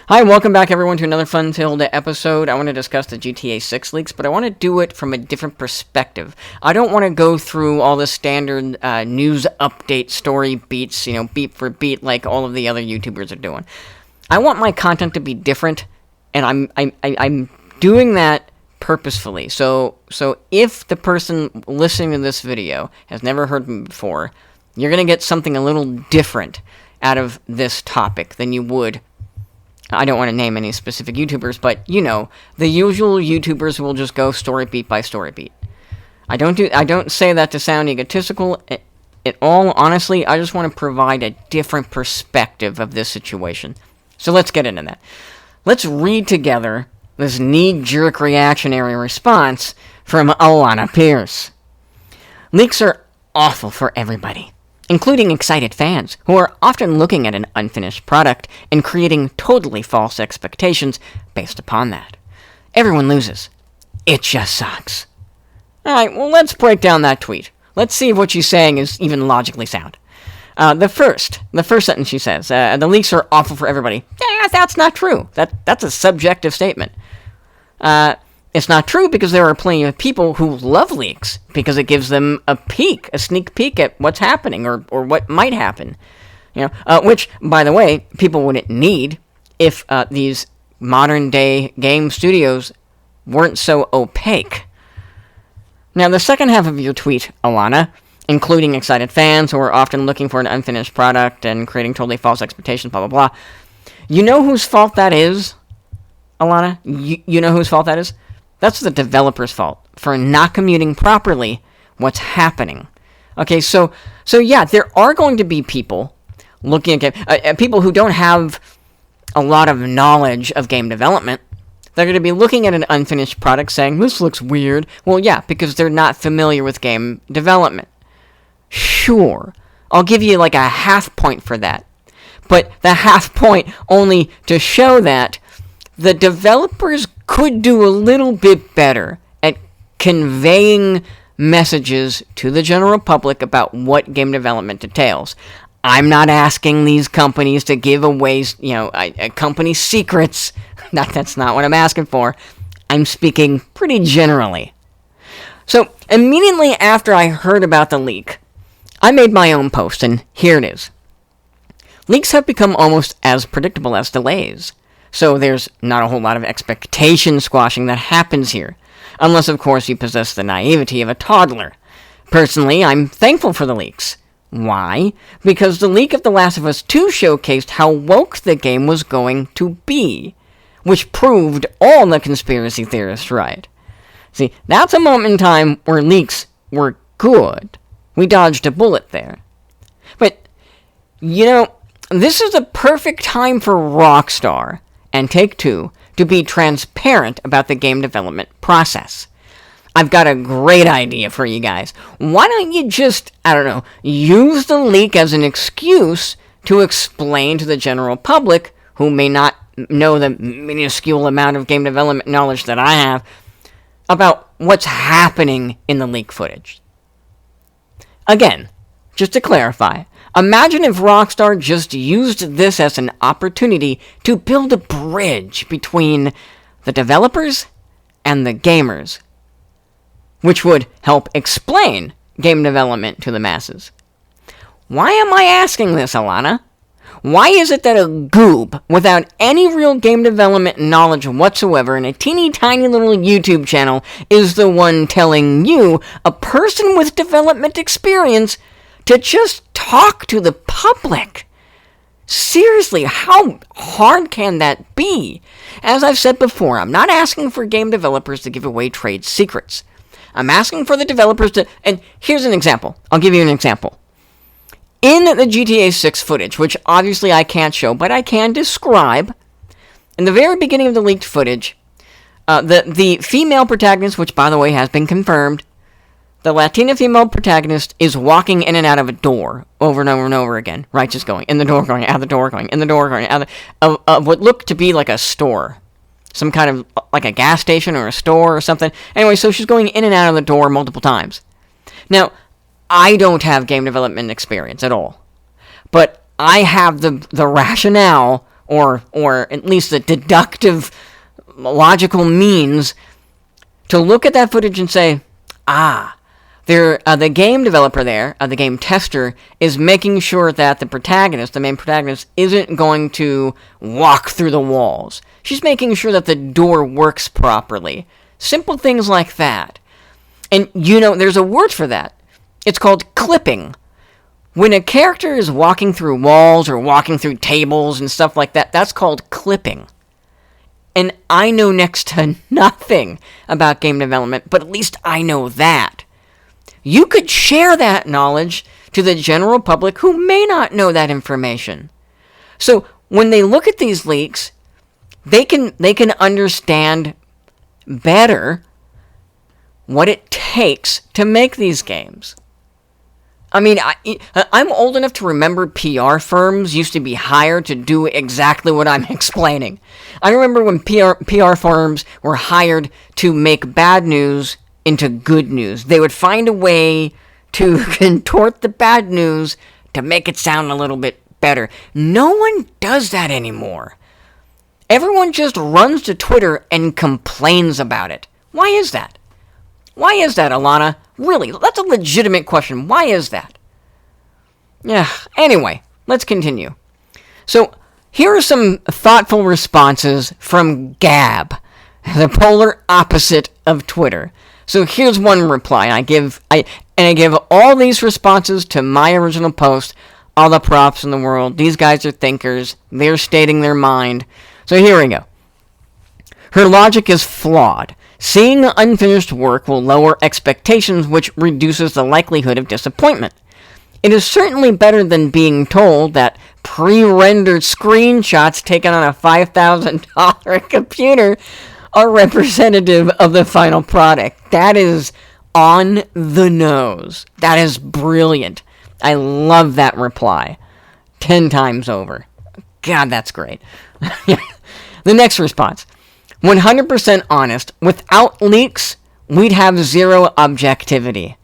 Hi, welcome back everyone to another fun-filled episode. I want to discuss the GTA 6 leaks, but I want to do it from a different perspective. I don't want to go through all the standard news update story beats, beat for beat like all of the other YouTubers are doing. I want my content to be different, and I'm doing that purposefully. So if the person listening to this video has never heard me before, you're going to get something a little different out of this topic than you would. I don't want to name any specific YouTubers, but the usual YouTubers will just go story beat by story beat. I don't say that to sound egotistical at all. Honestly, I just want to provide a different perspective of this situation. So let's get into that. Let's read together this knee-jerk reactionary response from Alanah Pearce. Leaks are awful for everybody, including excited fans, who are often looking at an unfinished product and creating totally false expectations based upon that. Everyone loses. It just sucks. Alright, well, let's break down that tweet. Let's see if what she's saying is even logically sound. The first sentence she says, the leaks are awful for everybody. Yeah, that's not true. That's a subjective statement. It's not true because there are plenty of people who love leaks because it gives them a sneak peek at what's happening or what might happen. Which, by the way, people wouldn't need if these modern-day game studios weren't so opaque. Now, the second half of your tweet, Alanah, including excited fans who are often looking for an unfinished product and creating totally false expectations, blah, blah, blah. You know whose fault that is, Alanah? You know whose fault that is? That's the developer's fault for not communicating properly what's happening. Okay, so yeah, there are going to be people looking at people who don't have a lot of knowledge of game development. They're going to be looking at an unfinished product saying, this looks weird. Well, yeah, because they're not familiar with game development. Sure, I'll give you like a half point for that. But the half point only to show that the developers could do a little bit better at conveying messages to the general public about what game development entails. I'm not asking these companies to give away, company secrets. That's not what I'm asking for. I'm speaking pretty generally. So, immediately after I heard about the leak, I made my own post, and here it is. Leaks have become almost as predictable as delays. So there's not a whole lot of expectation squashing that happens here, unless of course you possess the naivety of a toddler. Personally, I'm thankful for the leaks. Why? Because the leak of The Last of Us 2 showcased how woke the game was going to be, which proved all the conspiracy theorists right. See, that's a moment in time where leaks were good. We dodged a bullet there. But, this is the perfect time for Rockstar and Take-Two to be transparent about the game development process. I've got a great idea for you guys. Why don't you just, use the leak as an excuse to explain to the general public, who may not know the minuscule amount of game development knowledge that I have, about what's happening in the leak footage. Again, just to clarify, imagine if Rockstar just used this as an opportunity to build a bridge between the developers and the gamers, which would help explain game development to the masses. Why am I asking this, Alanah? Why is it that a goob without any real game development knowledge whatsoever in a teeny tiny little YouTube channel is the one telling you, a person with development experience, to just talk to the public? Seriously, how hard can that be? As I've said before, I'm not asking for game developers to give away trade secrets. I'm asking for the developers to... And here's an example. I'll give you an example. In the GTA 6 footage, which obviously I can't show, but I can describe, in the very beginning of the leaked footage, the female protagonist, which by the way has been confirmed, the Latina female protagonist is walking in and out of a door over and over and over again, right? Just going in the door, going out the door, going in the door, going out of what looked to be like a store. Some kind of, like a gas station or a store or something. Anyway, so she's going in and out of the door multiple times. Now, I don't have game development experience at all. But I have the rationale or at least a deductive, logical means to look at that footage and say, the game developer there, the game tester, is making sure that the protagonist, the main protagonist, isn't going to walk through the walls. She's making sure that the door works properly. Simple things like that. And, there's a word for that. It's called clipping. When a character is walking through walls or walking through tables and stuff like that, that's called clipping. And I know next to nothing about game development, but at least I know that. You could share that knowledge to the general public who may not know that information. So when they look at these leaks, they can understand better what it takes to make these games. I mean, I'm old enough to remember PR firms used to be hired to do exactly what I'm explaining. I remember when PR firms were hired to make bad news into good news. They would find a way to contort the bad news to make it sound a little bit better. No one does that anymore. Everyone just runs to Twitter and complains about it. Why is that? Why is that, Alana? Really, that's a legitimate question. Why is that? Yeah, anyway, let's continue. So, here are some thoughtful responses from Gab, the polar opposite of Twitter. So here's one reply. I give all these responses to my original post. All the props in the world. These guys are thinkers. They're stating their mind. So here we go. Her logic is flawed. Seeing unfinished work will lower expectations, which reduces the likelihood of disappointment. It is certainly better than being told that pre-rendered screenshots taken on a $5,000 computer are representative of the final product. That is on the nose. That is brilliant. I love that reply. 10 times over. God, that's great. The next response. 100% honest. Without leaks, we'd have zero objectivity.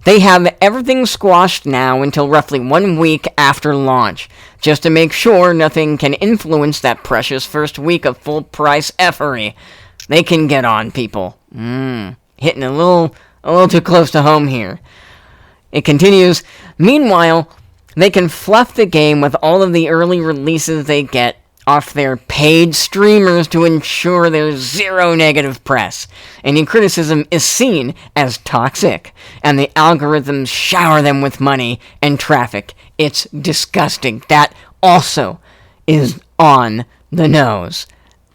They have everything squashed now until roughly 1 week after launch, just to make sure nothing can influence that precious first week of full-price effery. They can get on, people. Hitting a little too close to home here. It continues. Meanwhile, they can fluff the game with all of the early releases they get off their paid streamers to ensure there's zero negative press. Any criticism is seen as toxic, and the algorithms shower them with money and traffic. It's disgusting. That also is on the nose.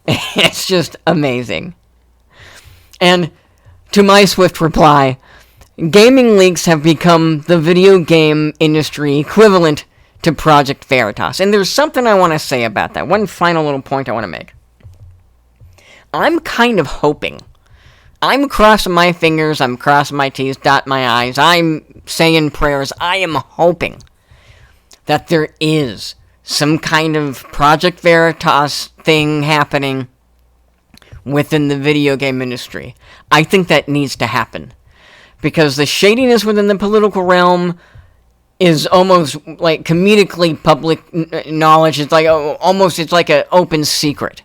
It's just amazing. And to my swift reply, gaming leaks have become the video game industry equivalent to Project Veritas. And there's something I want to say about that. One final little point I want to make. I'm kind of hoping. I'm crossing my fingers, I'm crossing my T's, dotting my I's, I'm saying prayers. I am hoping that there is some kind of Project Veritas thing happening within the video game industry. I think that needs to happen. Because the shadiness within the political realm is almost like comedically public knowledge. It's like it's like an open secret.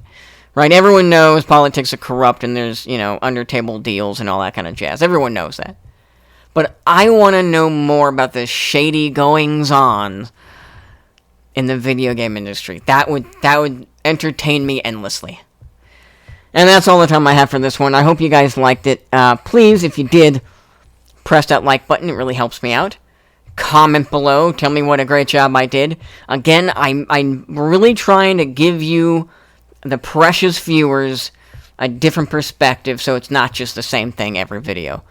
Right? Everyone knows politics are corrupt and there's, under-table deals and all that kind of jazz. Everyone knows that. But I want to know more about the shady goings-on in the video game industry. That would entertain me endlessly. And that's all the time I have for this one. I hope you guys liked it. Please, if you did, press that like button. It really helps me out. Comment below. Tell me what a great job I did. Again, I'm really trying to give you, the precious viewers, a different perspective, so it's not just the same thing every video.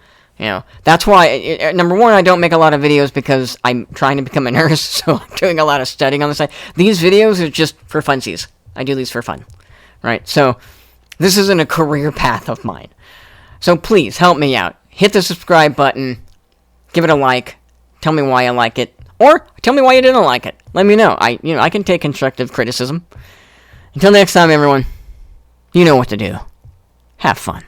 That's why, number one, I don't make a lot of videos because I'm trying to become a nurse, so I'm doing a lot of studying on the side. These videos are just for funsies. I do these for fun, right? So, this isn't a career path of mine. So please, help me out. Hit the subscribe button, give it a like, tell me why you like it, or tell me why you didn't like it. Let me know. I can take constructive criticism. Until next time, everyone, you know what to do. Have fun.